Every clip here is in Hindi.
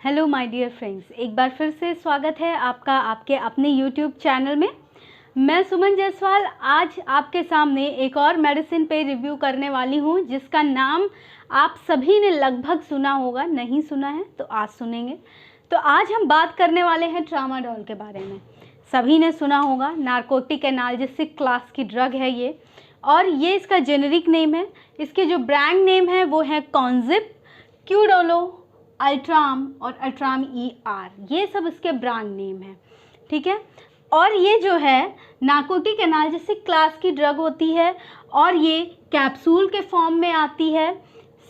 हेलो माय डियर फ्रेंड्स, एक बार फिर से स्वागत है आपका आपके अपने यूट्यूब चैनल में। मैं सुमन जायसवाल आज आपके सामने एक और मेडिसिन पे रिव्यू करने वाली हूँ जिसका नाम आप सभी ने लगभग सुना होगा, नहीं सुना है तो आज सुनेंगे। तो आज हम बात करने वाले हैं ट्रामाडोल के बारे में। सभी ने सुना होगा, नारकोटिक एनाल्जेसिक क्लास की ड्रग है ये, और ये इसका जेनेरिक नेम है। इसके जो ब्रांड नेम है वो है कॉन्जिप, क्यूडोलो, अल्ट्राम और अल्ट्राम ER, ये सब इसके ब्रांड नेम है, ठीक है। और ये जो है नारकोटिक एनाल्जेसिक क्लास की ड्रग होती है और ये कैप्सूल के फॉर्म में आती है,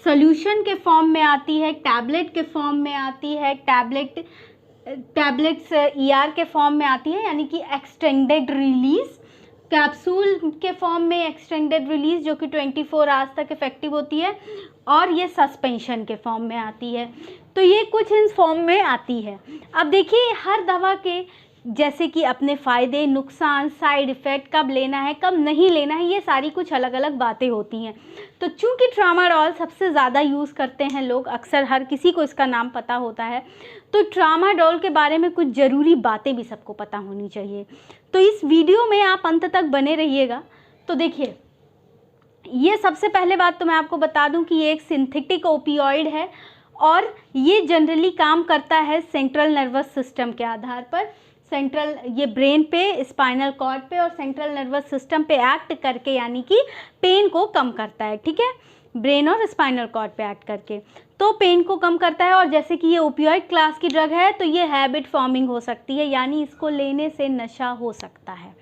सॉल्यूशन के फॉर्म में आती है, टैबलेट के फॉर्म में आती है, टैबलेट्स ER के फॉर्म में आती है, यानी कि एक्सटेंडेड रिलीज़, कैप्सूल के फॉर्म में एक्सटेंडेड रिलीज़ जो कि 24 आवर्स तक इफेक्टिव होती है, और ये सस्पेंशन के फॉर्म में आती है। तो ये कुछ इन फॉर्म में आती है। अब देखिए, हर दवा के जैसे कि अपने फ़ायदे, नुकसान, साइड इफ़ेक्ट, कब लेना है कब नहीं लेना है, ये सारी कुछ अलग अलग बातें होती हैं। तो चूँकि ट्रामाडोल सबसे ज़्यादा यूज़ करते हैं लोग, अक्सर हर किसी को इसका नाम पता होता है, तो ट्रामाडोल के बारे में कुछ ज़रूरी बातें भी सबको पता होनी चाहिए। तो इस वीडियो में आप अंत तक बने रहिएगा। तो देखिए, ये सबसे पहले बात तो मैं आपको बता दूं कि ये एक सिंथेटिक ओपियोइड है और ये जनरली काम करता है सेंट्रल नर्वस सिस्टम के आधार पर। ये ब्रेन पे, स्पाइनल कॉर्ड पे और सेंट्रल नर्वस सिस्टम पे एक्ट करके, यानी कि पेन को कम करता है, ठीक है। ब्रेन और स्पाइनल कॉर्ड पे एक्ट करके तो पेन को कम करता है। और जैसे कि ये ओपियोइड क्लास की ड्रग है तो ये हैबिट फॉर्मिंग हो सकती है, यानी इसको लेने से नशा हो सकता है,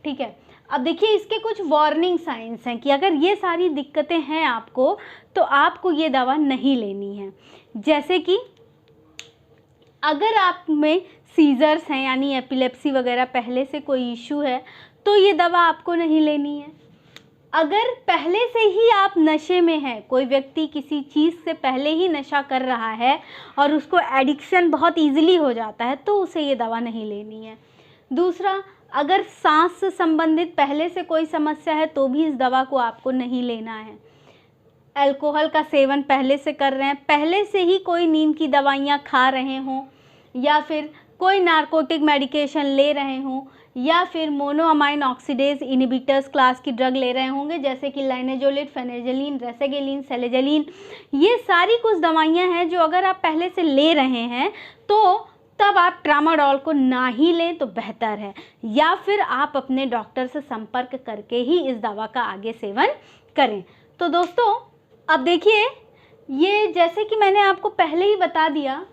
ठीक है। अब देखिए, इसके कुछ वार्निंग साइंस हैं कि अगर ये सारी दिक्कतें हैं आपको तो आपको ये दवा नहीं लेनी है। जैसे कि अगर आप में सीजर्स हैं, यानी एपिलेप्सी वगैरह पहले से कोई इशू है तो ये दवा आपको नहीं लेनी है। अगर पहले से ही आप नशे में हैं, कोई व्यक्ति किसी चीज़ से पहले ही नशा कर रहा है और उसको एडिक्शन बहुत ईजिली हो जाता है तो उसे ये दवा नहीं लेनी है। दूसरा, अगर सांस से संबंधित पहले से कोई समस्या है तो भी इस दवा को आपको नहीं लेना है। अल्कोहल का सेवन पहले से कर रहे हैं, पहले से ही कोई नींद की दवाइयाँ खा रहे हों, या फिर कोई नारकोटिक मेडिकेशन ले रहे हों, या फिर मोनोअमाइन ऑक्सीडेज इनहिबिटर्स क्लास की ड्रग ले रहे होंगे, जैसे कि लाइनेजोलिड, फेनेजोलिन, रेसेगेलिन, सेलेजोलिन, ये सारी कुछ दवाइयाँ हैं जो अगर आप पहले से ले रहे हैं तो तब आप ट्रामाडोल को ना ही लें तो बेहतर है, या फिर आप अपने डॉक्टर से संपर्क करके ही इस दवा का आगे सेवन करें। तो दोस्तों, अब देखिए, ये जैसे कि मैंने आपको पहले ही बता दिया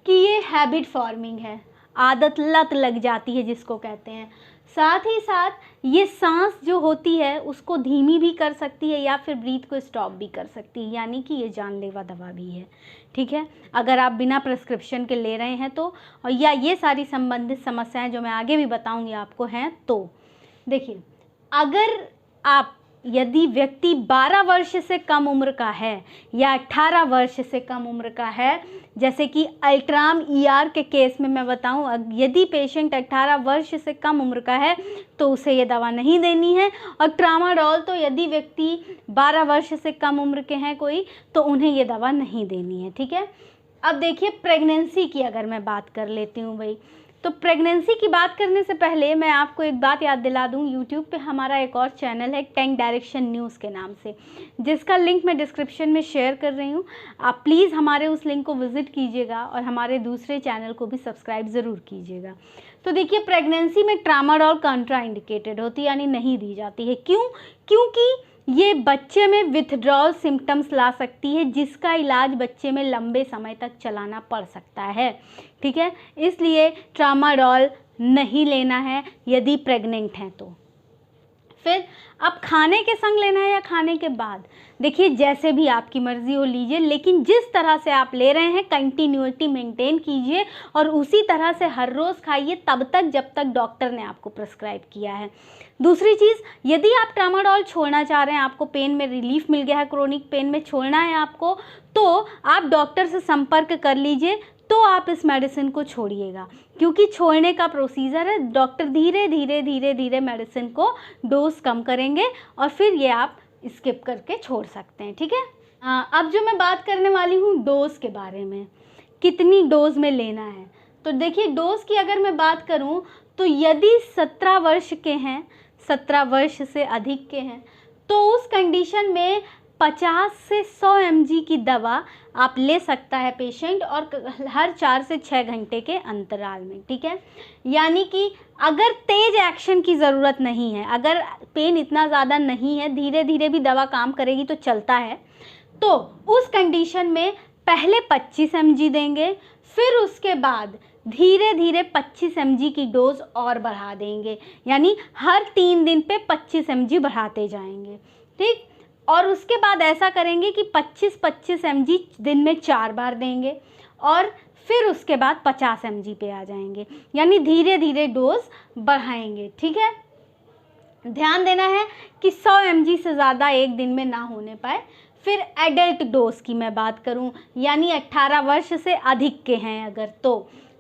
कि ये हैबिट फॉर्मिंग है, आदत, लत लग जाती है जिसको कहते हैं। साथ ही साथ ये सांस जो होती है उसको धीमी भी कर सकती है या फिर ब्रीथ को स्टॉप भी कर सकती है, यानी कि ये जानलेवा दवा भी है, ठीक है। अगर आप बिना प्रिस्क्रिप्शन के ले रहे हैं तो, और या ये सारी संबंधित समस्याएं जो मैं आगे भी बताऊंगी आपको हैं तो देखिए, अगर आप, यदि व्यक्ति 12 वर्ष से कम उम्र का है या 18 वर्ष से कम उम्र का है, जैसे कि अल्ट्राम ER के केस में मैं बताऊं, यदि पेशेंट 18 वर्ष से कम उम्र का है तो उसे ये दवा नहीं देनी है। और ट्रामाडोल तो यदि व्यक्ति 12 वर्ष से कम उम्र के हैं कोई, तो उन्हें ये दवा नहीं देनी है, ठीक है। अब देखिए, प्रेगनेंसी की अगर मैं बात कर लेती हूँ भाई, तो प्रेगनेंसी की बात करने से पहले मैं आपको एक बात याद दिला दूं, यूट्यूब पे हमारा एक और चैनल है टैंक डायरेक्शन न्यूज़ के नाम से, जिसका लिंक मैं डिस्क्रिप्शन में शेयर कर रही हूं। आप प्लीज़ हमारे उस लिंक को विज़िट कीजिएगा और हमारे दूसरे चैनल को भी सब्सक्राइब ज़रूर कीजिएगा। तो देखिए, प्रेगनेंसी में ट्रामाडोल कंट्रा इंडिकेटेड होती है, यानी नहीं दी जाती है। क्यों? क्योंकि ये बच्चे में विथड्रॉल सिम्टम्स ला सकती है, जिसका इलाज बच्चे में लंबे समय तक चलाना पड़ सकता है, ठीक है। इसलिए ट्रामाडोल नहीं लेना है यदि प्रेग्नेंट हैं तो। फिर अब खाने के संग लेना है या खाने के बाद, देखिए जैसे भी आपकी मर्ज़ी हो लीजिए, लेकिन जिस तरह से आप ले रहे हैं कंटिन्यूटी मेंटेन कीजिए और उसी तरह से हर रोज़ खाइए, तब तक जब तक डॉक्टर ने आपको प्रिस्क्राइब किया है। दूसरी चीज़, यदि आप ट्रामाडोल छोड़ना चाह रहे हैं, आपको पेन में रिलीफ मिल गया है, क्रोनिक पेन में छोड़ना है आपको, तो आप डॉक्टर से संपर्क कर लीजिए, तो आप इस मेडिसिन को छोड़िएगा, क्योंकि छोड़ने का प्रोसीजर है, डॉक्टर धीरे धीरे धीरे धीरे मेडिसिन को डोज कम करेंगे और फिर ये आप स्किप करके छोड़ सकते हैं, ठीक है। अब जो मैं बात करने वाली हूँ डोज के बारे में, कितनी डोज में लेना है। तो देखिए डोज की अगर मैं बात करूँ तो यदि 17 वर्ष के हैं, 17 वर्ष से अधिक के हैं, तो उस कंडीशन में 50 से 100 mg की दवा आप ले सकता है पेशेंट, और हर 4 से 6 घंटे के अंतराल में, ठीक है। यानी कि अगर तेज एक्शन की ज़रूरत नहीं है, अगर पेन इतना ज़्यादा नहीं है, धीरे धीरे भी दवा काम करेगी तो चलता है, तो उस कंडीशन में पहले 25 mg देंगे, फिर उसके बाद धीरे धीरे 25 mg की डोज और बढ़ा देंगे, यानी हर 3 दिन पे 25 mg बढ़ाते जाएंगे, ठीक। और उसके बाद ऐसा करेंगे कि 25-25 mg दिन में 4 बार देंगे, और फिर उसके बाद 50 mg पे आ जाएंगे, यानी धीरे धीरे डोज बढ़ाएंगे, ठीक है। ध्यान देना है कि 100 mg से ज़्यादा एक दिन में ना होने पाए। फिर एडल्ट डोज की मैं बात करूं, यानी 18 वर्ष से अधिक के हैं अगर,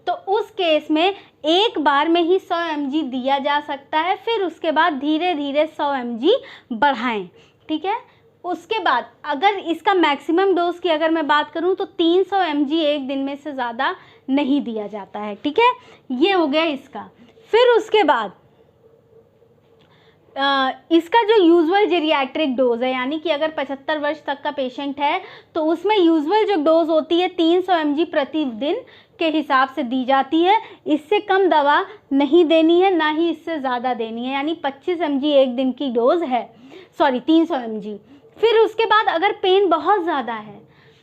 तो उस केस में एक बार में ही 100 mg दिया जा सकता है, फिर उसके बाद धीरे धीरे 100 mg बढ़ाएं, ठीक है। उसके बाद अगर इसका मैक्सिमम डोज की अगर मैं बात करूं तो 300 mg एक दिन में से ज़्यादा नहीं दिया जाता है, ठीक है। ये हो गया इसका। फिर उसके बाद इसका जो यूजुअल जेरियाट्रिक डोज है, यानी कि अगर 75 वर्ष तक का पेशेंट है तो उसमें यूजुअल जो डोज होती है 300 mg प्रतिदिन के हिसाब से दी जाती है। इससे कम दवा नहीं देनी है, ना ही इससे ज़्यादा देनी है, यानी 25 mg एक दिन की डोज है, 300 mg। फिर उसके बाद अगर पेन बहुत ज़्यादा है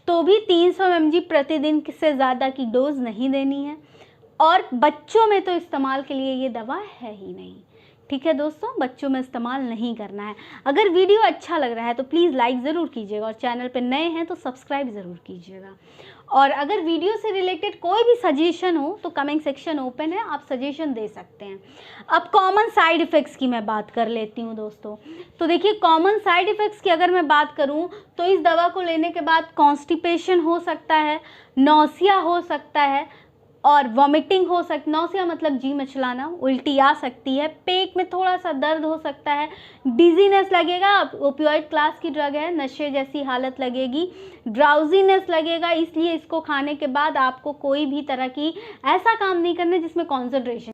तो भी 300 mg प्रतिदिन से ज़्यादा की डोज नहीं देनी है, और बच्चों में तो इस्तेमाल के लिए ये दवा है ही नहीं, ठीक है दोस्तों, बच्चों में इस्तेमाल नहीं करना है। अगर वीडियो अच्छा लग रहा है तो प्लीज़ लाइक ज़रूर कीजिएगा, और चैनल पर नए हैं तो सब्सक्राइब ज़रूर कीजिएगा। और अगर वीडियो से रिलेटेड कोई भी सजेशन हो तो कमेंट सेक्शन ओपन है, आप सजेशन दे सकते हैं। अब कॉमन साइड इफ़ेक्ट्स की मैं बात कर लेती हूँ दोस्तों। तो देखिए कॉमन साइड इफ़ेक्ट्स की अगर मैं बात करूँ तो इस दवा को लेने के बाद कॉन्स्टिपेशन हो सकता है, नौसिया हो सकता है, और वॉमिटिंग हो सकती, नौसिया मतलब जी मचलाना, उल्टी आ सकती है, पेट में थोड़ा सा दर्द हो सकता है, डिजीनेस लगेगा, ओपियोइड क्लास की ड्रग है, नशे जैसी हालत लगेगी, ड्राउजीनेस लगेगा, इसलिए इसको खाने के बाद आपको कोई भी तरह की ऐसा काम नहीं करना जिसमें कॉन्सेंट्रेशन।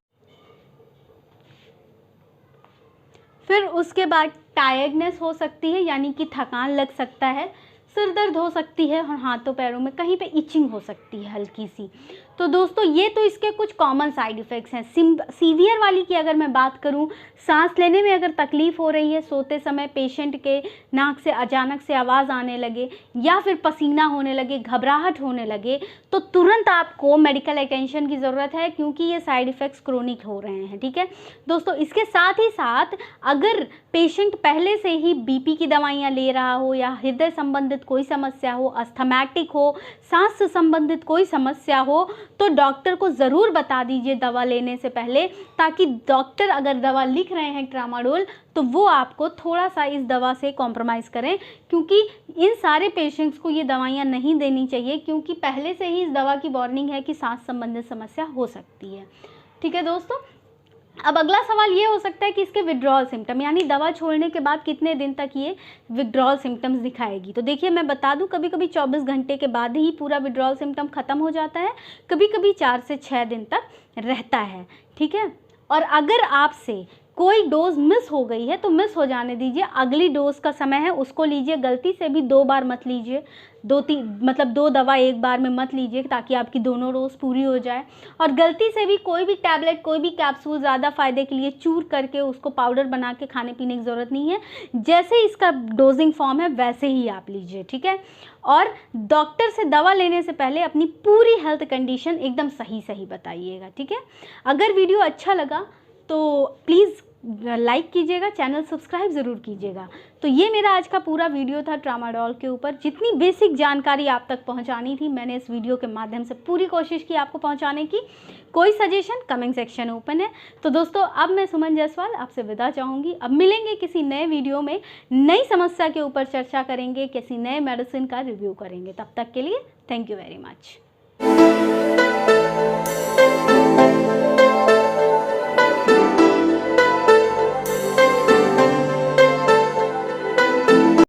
फिर उसके बाद टायर्डनेस हो सकती है, यानी कि थकान लग सकता है, सिर दर्द हो सकती है, और हाथों पैरों में कहीं पे इचिंग हो सकती है हल्की सी। तो दोस्तों ये तो इसके कुछ कॉमन साइड इफ़ेक्ट्स हैं। सीवियर वाली की अगर मैं बात करूं, सांस लेने में अगर तकलीफ़ हो रही है, सोते समय पेशेंट के नाक से अचानक से आवाज़ आने लगे, या फिर पसीना होने लगे, घबराहट होने लगे, तो तुरंत आपको मेडिकल अटेंशन की ज़रूरत है, क्योंकि ये साइड इफ़ेक्ट्स क्रोनिक हो रहे हैं, ठीक है दोस्तों। इसके साथ ही साथ अगर पेशेंट पहले से ही बीपी की दवाइयाँ ले रहा हो, या हृदय संबंधित कोई समस्या हो, अस्थमैटिक हो, सांस से संबंधित कोई समस्या हो, तो डॉक्टर को ज़रूर बता दीजिए दवा लेने से पहले, ताकि डॉक्टर अगर दवा लिख रहे हैं ट्रामाडोल तो वो आपको थोड़ा सा इस दवा से कॉम्प्रोमाइज़ करें, क्योंकि इन सारे पेशेंट्स को ये दवाइयाँ नहीं देनी चाहिए, क्योंकि पहले से ही इस दवा की वार्निंग है कि सांस संबंधित समस्या हो सकती है, ठीक है दोस्तों। अब अगला सवाल ये हो सकता है कि इसके विड्रॉल सिम्टम, यानी दवा छोड़ने के बाद कितने दिन तक ये विड्रॉल सिम्टम्स दिखाएगी। तो देखिए मैं बता दूं, कभी कभी 24 घंटे के बाद ही पूरा विड्रॉल सिम्टम ख़त्म हो जाता है, कभी कभी 4 से 6 दिन तक रहता है, ठीक है। और अगर आपसे कोई डोज मिस हो गई है तो मिस हो जाने दीजिए, अगली डोज का समय है उसको लीजिए। गलती से भी 2 बार मत लीजिए, 2 दवा एक बार में मत लीजिए, ताकि आपकी दोनों डोज पूरी हो जाए। और गलती से भी कोई भी टैबलेट, कोई भी कैप्सूल ज़्यादा फ़ायदे के लिए चूर करके उसको पाउडर बना के खाने पीने की ज़रूरत नहीं है। जैसे इसका डोजिंग फॉर्म है वैसे ही आप लीजिए, ठीक है। और डॉक्टर से दवा लेने से पहले अपनी पूरी हेल्थ कंडीशन एकदम सही बताइएगा, ठीक है। अगर वीडियो अच्छा लगा तो प्लीज़ लाइक कीजिएगा, चैनल सब्सक्राइब ज़रूर कीजिएगा। तो ये मेरा आज का पूरा वीडियो था ट्रामाडोल के ऊपर। जितनी बेसिक जानकारी आप तक पहुंचानी थी मैंने इस वीडियो के माध्यम से पूरी कोशिश की आपको पहुंचाने की। कोई सजेशन कमेंट सेक्शन ओपन है। तो दोस्तों अब मैं सुमन जायसवाल आपसे विदा चाहूँगी। अब मिलेंगे किसी नए वीडियो में, नई समस्या के ऊपर चर्चा करेंगे, किसी नए मेडिसिन का रिव्यू करेंगे। तब तक के लिए थैंक यू वेरी मच।